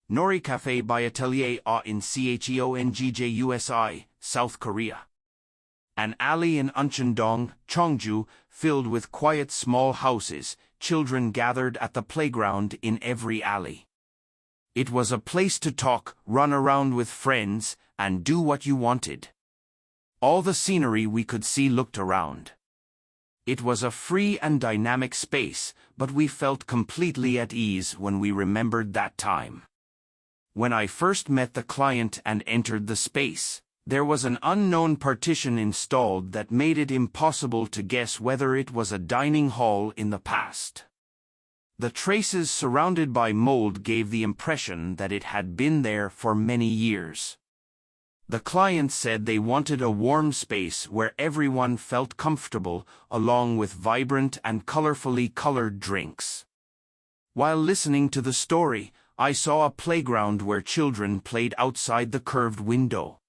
Norrri Cafe by Atelier in CHEONGJU-SI, South Korea. An alley in Uncheon-dong, Cheongju, filled with quiet small houses, children gathered at the playground in every alley. It was a place to talk, run around with friends, and do what you wanted. All the scenery we could see looked around. It was a free and dynamic space, but we felt completely at ease when we remembered that time. When I first met the client and entered the space, there was an unknown partition installed that made it impossible to guess whether it was a dining hall in the past. The traces surrounded by mold gave the impression that it had been there for many years. The client said they wanted a warm space where everyone felt comfortable, along with vibrant and colorfully colored drinks. While listening to the story, I saw a playground where children played outside the curved window.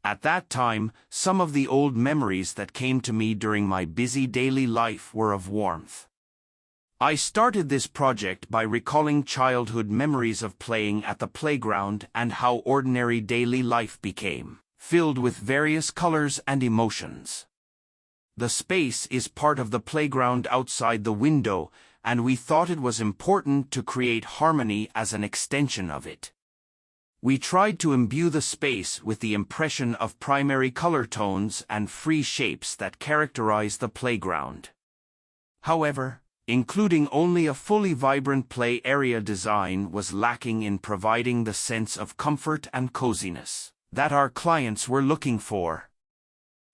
At that time, some of the old memories that came to me during my busy daily life were of warmth. I started this project by recalling childhood memories of playing at the playground and how ordinary daily life became, filled with various colors and emotions. The space is part of the playground outside the window, and we thought it was important to create harmony as an extension of it. We tried to imbue the space with the impression of primary color tones and free shapes that characterize the playground. However, including only a fully vibrant play area design was lacking in providing the sense of comfort and coziness that our clients were looking for.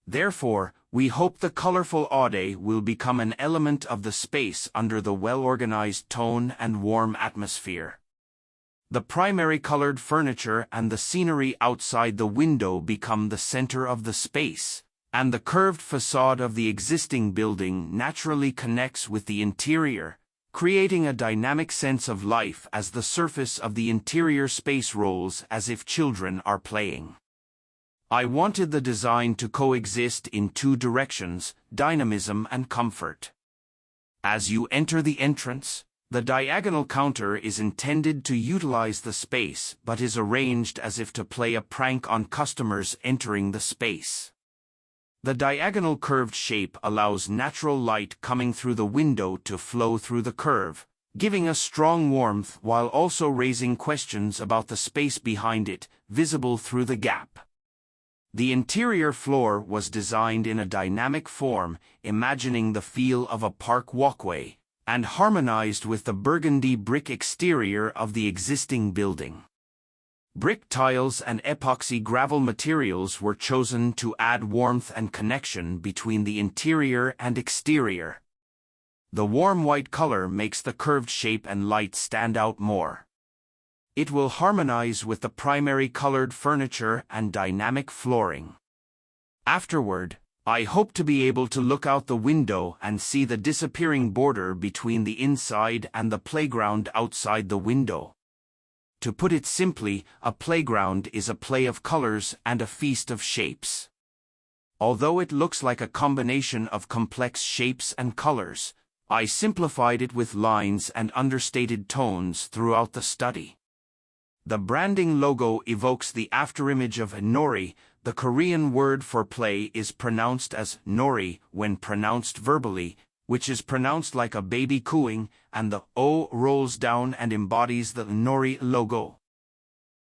Therefore, we hope the colorful ode will become an element of the space under the well-organized tone and warm atmosphere. The primary colored furniture and the scenery outside the window become the center of the space, and the curved facade of the existing building naturally connects with the interior, creating a dynamic sense of life as the surface of the interior space rolls as if children are playing. I wanted the design to coexist in two directions, dynamism and comfort. As you enter the entrance, the diagonal counter is intended to utilize the space but is arranged as if to play a prank on customers entering the space. The diagonal curved shape allows natural light coming through the window to flow through the curve, giving a strong warmth while also raising questions about the space behind it, visible through the gap. The interior floor was designed in a dynamic form, imagining the feel of a park walkway, and harmonized with the burgundy brick exterior of the existing building. Brick tiles and epoxy gravel materials were chosen to add warmth and connection between the interior and exterior. The warm white color makes the curved shape and light stand out more. It will harmonize with the primary colored furniture and dynamic flooring. Afterward, I hope to be able to look out the window and see the disappearing border between the inside and the playground outside the window. To put it simply, a playground is a play of colors and a feast of shapes. Although it looks like a combination of complex shapes and colors, I simplified it with lines and understated tones throughout the study. The branding logo evokes the afterimage of norrri. The Korean word for play is pronounced as norrri when pronounced verbally, which is pronounced like a baby cooing, and the O rolls down and embodies the norrri logo.